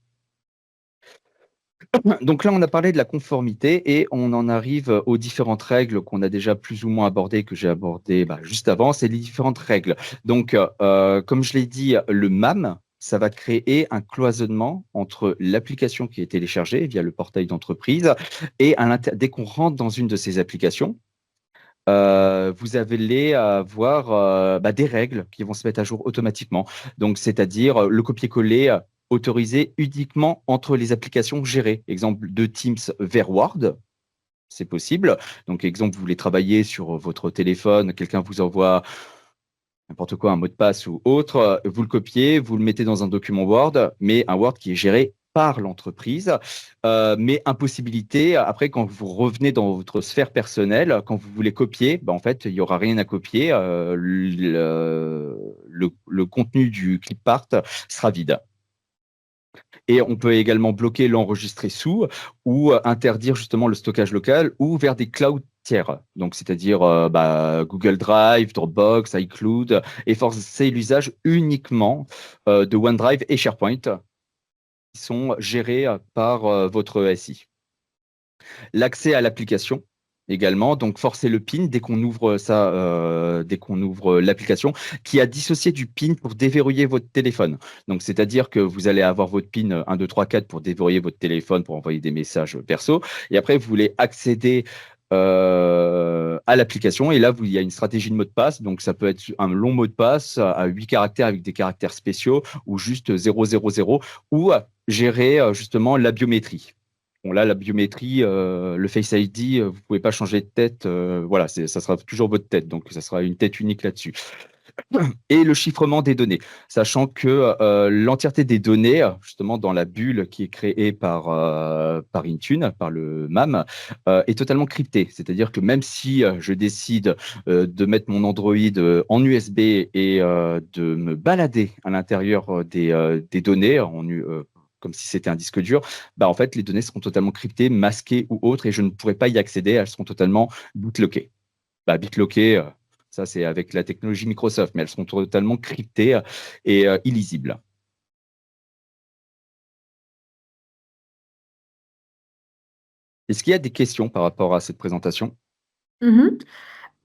Donc là, on a parlé de la conformité et on en arrive aux différentes règles qu'on a déjà plus ou moins abordées, que j'ai abordées juste avant. C'est les différentes règles. Donc, comme je l'ai dit, le MAM, ça va créer un cloisonnement entre l'application qui est téléchargée via le portail d'entreprise et dès qu'on rentre dans une de ces applications, vous allez avoir des règles qui vont se mettre à jour automatiquement. Donc, c'est-à-dire le copier-coller autorisé uniquement entre les applications gérées. Exemple de Teams vers Word, c'est possible. Donc, exemple, vous voulez travailler sur votre téléphone, quelqu'un vous envoie n'importe quoi, un mot de passe ou autre, vous le copiez, vous le mettez dans un document Word, mais un Word qui est géré par l'entreprise, mais impossibilité, après, quand vous revenez dans votre sphère personnelle, quand vous voulez copier, en fait, il n'y aura rien à copier. Le contenu du clip art sera vide. Et on peut également bloquer l'enregistré sous ou interdire justement le stockage local ou vers des clouds tiers. Donc, c'est-à-dire Google Drive, Dropbox, iCloud, et forcer l'usage uniquement de OneDrive et SharePoint qui sont gérés par votre SI. L'accès à l'application également, donc forcer le PIN dès qu'on ouvre ça, dès qu'on ouvre l'application, qui a dissocié du PIN pour déverrouiller votre téléphone. Donc, c'est-à-dire que vous allez avoir votre PIN 1, 2, 3, 4 pour déverrouiller votre téléphone, pour envoyer des messages perso, et après, vous voulez accéder à l'application, et là, il y a une stratégie de mot de passe, donc ça peut être un long mot de passe à 8 caractères avec des caractères spéciaux, ou juste 000, ou gérer justement la biométrie. Bon, là, la biométrie, le Face ID, vous pouvez pas changer de tête. Voilà, ça sera toujours votre tête. Donc, ça sera une tête unique là-dessus. Et le chiffrement des données, sachant que l'entièreté des données, justement, dans la bulle qui est créée par Intune, par le MAM, est totalement cryptée. C'est-à-dire que même si je décide de mettre mon Android en USB et de me balader à l'intérieur des données comme si c'était un disque dur, en fait, les données seront totalement cryptées, masquées ou autres, et je ne pourrai pas y accéder. Elles seront totalement bootlockées. BitLocker, ça c'est avec la technologie Microsoft, mais elles sont totalement cryptées et illisibles. Est-ce qu'il y a des questions par rapport à cette présentation? Mhm.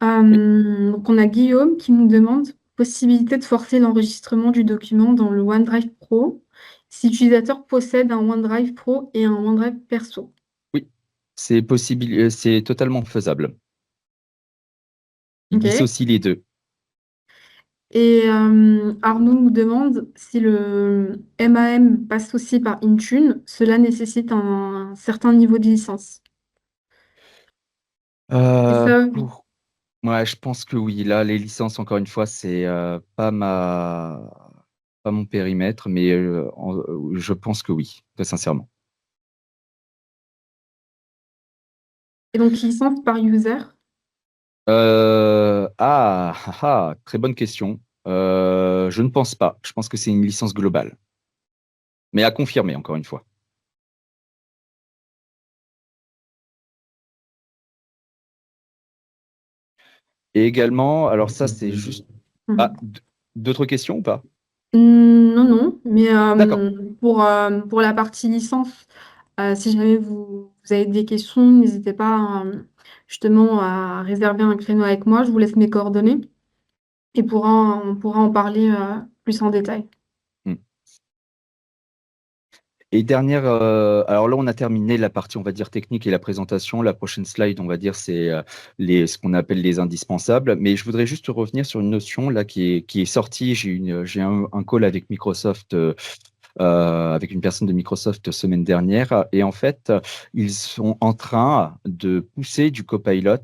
Oui. Donc on a Guillaume qui nous demande possibilité de forcer l'enregistrement du document dans le OneDrive Pro si l'utilisateur possède un OneDrive Pro et un OneDrive perso. Oui, c'est possible, c'est totalement faisable. Il Ok. dissocie les deux. Et Arnaud nous demande si le MAM passe aussi par Intune, cela nécessite un certain niveau de licence. Et Euh, ça, oui. pour... Ouais, je pense que oui. Là, les licences, encore une fois, c'est pas mon périmètre, mais je pense que oui, très sincèrement. Et donc licence par user. Très bonne question. Je ne pense pas. Je pense que c'est une licence globale, mais à confirmer, encore une fois. Et également, alors ça, c'est juste. Ah, Mhm. d'autres questions ou pas? Non, non, mais D'accord. pour la partie licence, si jamais vous avez des questions, n'hésitez pas justement à réserver un créneau avec moi. Je vous laisse mes coordonnées et on pourra en parler plus en détail. Hmm. Et dernière, alors là, on a terminé la partie, on va dire, technique et la présentation. La prochaine slide, on va dire, c'est ce qu'on appelle les indispensables. Mais je voudrais juste revenir sur une notion là qui est sortie. J'ai un call avec Microsoft avec une personne de Microsoft semaine dernière. Et en fait, ils sont en train de pousser du Copilot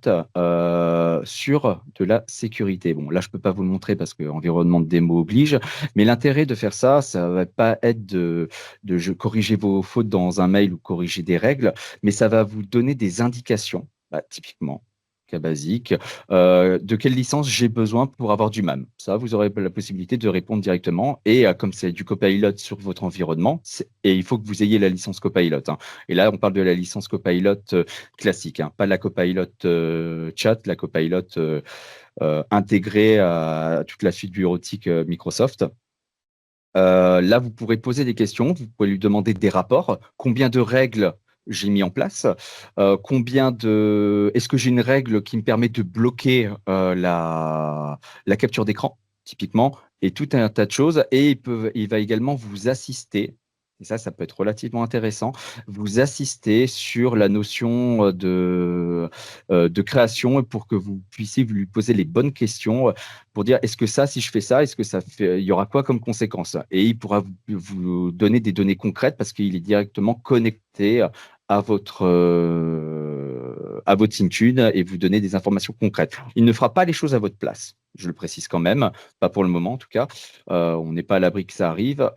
sur de la sécurité. Bon, là, je ne peux pas vous le montrer parce que l'environnement de démo oblige, mais l'intérêt de faire ça, ça ne va pas être corriger vos fautes dans un mail ou corriger des règles, mais ça va vous donner des indications, typiquement cas basique, de quelle licence j'ai besoin pour avoir du MAM. Ça, vous aurez la possibilité de répondre directement. Et comme c'est du Copilot sur votre environnement, et il faut que vous ayez la licence Copilot, hein. Et là, on parle de la licence Copilot classique, hein, pas la Copilot chat, la Copilot intégrée à toute la suite bureautique Microsoft. Là, vous pourrez poser des questions, vous pouvez lui demander des rapports. Combien de règles j'ai mis en place? Est-ce que j'ai une règle qui me permet de bloquer la capture d'écran, typiquement, et tout un tas de choses. Et il va également vous assister. Et ça peut être relativement intéressant, vous assister sur la notion de création pour que vous puissiez lui poser les bonnes questions pour dire est-ce que ça, si je fais ça, est-ce que ça fait, il y aura quoi comme conséquence? Et il pourra vous donner des données concrètes parce qu'il est directement connecté à votre Intune et vous donner des informations concrètes. Il ne fera pas les choses à votre place. je le précise quand même, pas pour le moment en tout cas. On n'est pas à l'abri que ça arrive.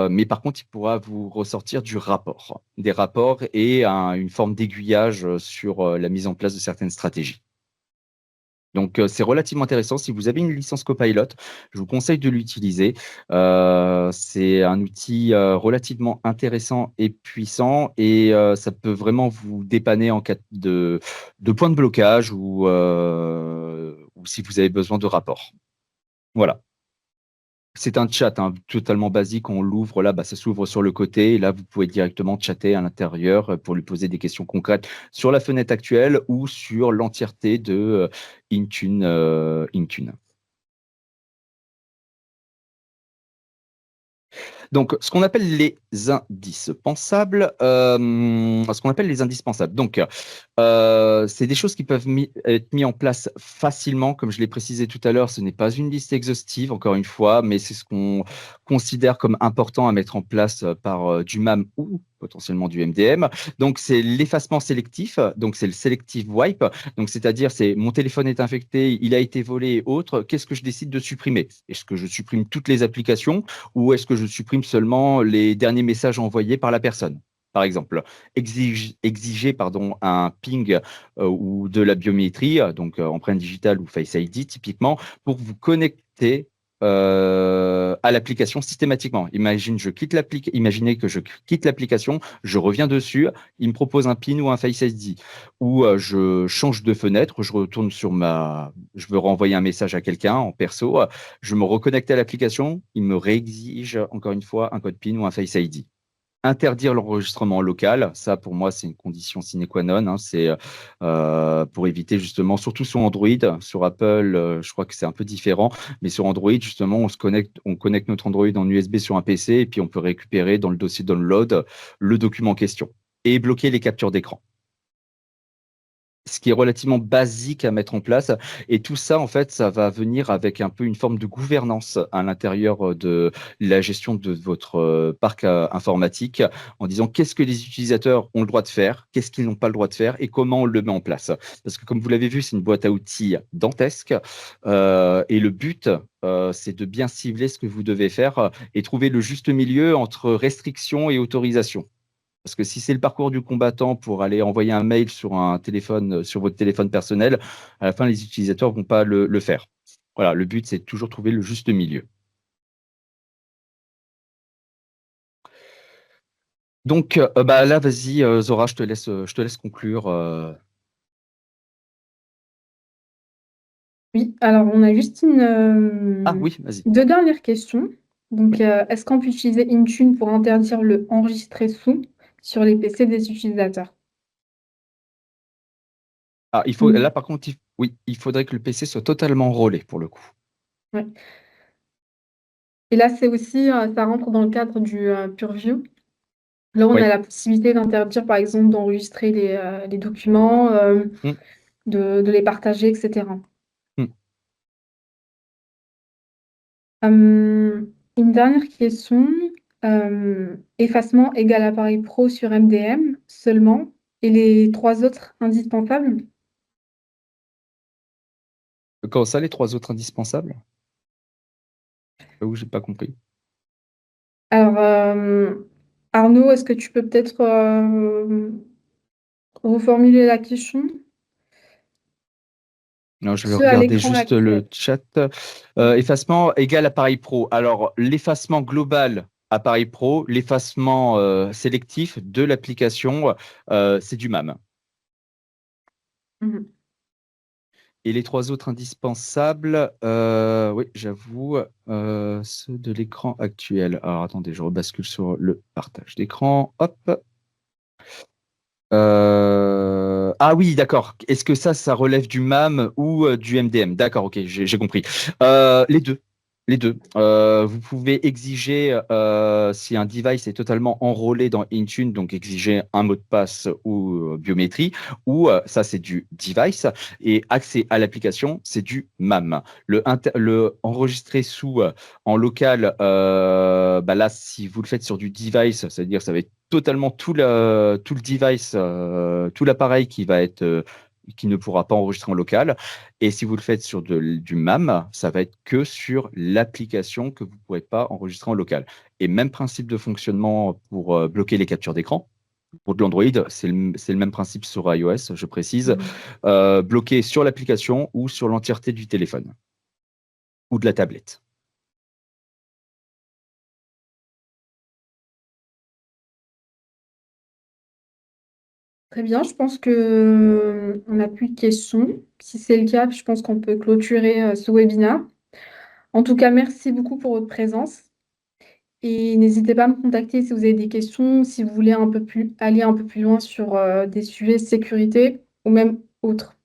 Mais par contre, il pourra vous ressortir du rapport, des rapports et une forme d'aiguillage sur la mise en place de certaines stratégies. Donc, c'est relativement intéressant. Si vous avez une licence Copilot, je vous conseille de l'utiliser. C'est un outil, relativement intéressant et puissant et ça peut vraiment vous dépanner en cas de point de blocage ou si vous avez besoin de rapport. Voilà. C'est un chat, hein, totalement basique. On l'ouvre là, ça s'ouvre sur le côté et là, vous pouvez directement chatter à l'intérieur, pour lui poser des questions concrètes sur la fenêtre actuelle ou sur l'entièreté de, Intune. Donc, ce qu'on appelle les indispensables, Donc, c'est des choses qui peuvent être mis en place facilement. Comme je l'ai précisé tout à l'heure, ce n'est pas une liste exhaustive, encore une fois, mais c'est ce qu'on considère comme important à mettre en place par du MAM ou potentiellement du MDM. Donc, c'est l'effacement sélectif. Donc, c'est le selective wipe. Donc, c'est-à-dire, c'est mon téléphone est infecté, il a été volé et autres. Qu'est-ce que je décide de supprimer? Est-ce que je supprime toutes les applications ou est-ce que je supprime seulement les derniers messages envoyés par la personne? Par exemple, exiger pardon, un ping ou de la biométrie, donc empreinte digitale ou Face ID typiquement, pour vous connecter à l'application systématiquement. Imaginez que je quitte l'application, je reviens dessus, il me propose un PIN ou un Face ID, ou je change de fenêtre, je retourne je veux renvoyer un message à quelqu'un en perso, je me reconnecte à l'application, il me réexige encore une fois un code PIN ou un Face ID. Interdire l'enregistrement local, ça pour moi c'est une condition sine qua non, hein, c'est pour éviter justement, surtout sur Android, sur Apple, je crois que c'est un peu différent, mais sur Android justement on connecte notre Android en USB sur un PC et puis on peut récupérer dans le dossier download le document en question et bloquer les captures d'écran, ce qui est relativement basique à mettre en place. Et tout ça, en fait, ça va venir avec un peu une forme de gouvernance à l'intérieur de la gestion de votre parc informatique, en disant qu'est-ce que les utilisateurs ont le droit de faire, qu'est-ce qu'ils n'ont pas le droit de faire et comment on le met en place. Parce que comme vous l'avez vu, c'est une boîte à outils dantesque et le but, c'est de bien cibler ce que vous devez faire et trouver le juste milieu entre restriction et autorisation. Parce que si c'est le parcours du combattant pour aller envoyer un mail sur un téléphone, sur votre téléphone personnel, à la fin, les utilisateurs vont pas le faire. Voilà, le but, c'est de toujours trouver le juste milieu. Donc, là, vas-y, Zora, je te laisse conclure. Oui, alors on a juste Ah oui, vas-y. 2 dernières questions. Donc, Oui. est-ce qu'on peut utiliser Intune pour interdire le enregistrer sous sur les PC des utilisateurs? Ah, Mmh, là, par contre, oui, il faudrait que le PC soit totalement relais pour le coup. ouais. Et là, c'est aussi, ça rentre dans le cadre du, Purview. Là, on a Oui. la possibilité d'interdire, par exemple, d'enregistrer les documents, Mm, de les partager et cetera. mm. Une dernière question, effacement égale appareil pro sur MDM seulement et les 3 autres indispensables? Comment ça, les trois autres indispensables? J'ai pas compris. Alors, Arnaud, est-ce que tu peux peut-être, reformuler la question? Non, je vais Ceux à regarder l'écran juste actuel. le chat. Effacement égal appareil pro. Alors, l'effacement global appareil pro, l'effacement sélectif de l'application, c'est du MAM. Mmh. Et les trois autres indispensables, oui, j'avoue, ceux de l'écran actuel. Alors, attendez, je rebascule sur le partage d'écran. Hop. Ah oui, d'accord. Est-ce que ça relève du MAM ou du MDM? D'accord, ok, j'ai compris. Les deux. Les deux. Vous pouvez exiger, si un device est totalement enrôlé dans Intune, donc exiger un mot de passe ou biométrie, ou ça c'est du device, et accès à l'application, c'est du MAM. Le enregistrer sous en local, là, si vous le faites sur du device, c'est-à-dire ça va être totalement tout le device, tout l'appareil qui va être qui ne pourra pas enregistrer en local. Et si vous le faites sur du MAM, ça va être que sur l'application que vous ne pourrez pas enregistrer en local. Et même principe de fonctionnement pour bloquer les captures d'écran. Pour de l'Android, c'est le même principe sur iOS, je précise. Mhm. Bloquer sur l'application ou sur l'entièreté du téléphone ou de la tablette. Très bien, je pense que on n'a plus de questions. Si c'est le cas, je pense qu'on peut clôturer ce webinaire. En tout cas, merci beaucoup pour votre présence et n'hésitez pas à me contacter si vous avez des questions, si vous voulez aller un peu plus loin sur des sujets de sécurité ou même autres.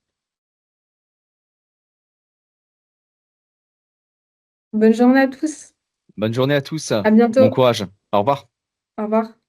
Bonne journée à tous. Bonne journée à tous. À Bon bientôt. courage. Au revoir. Au revoir.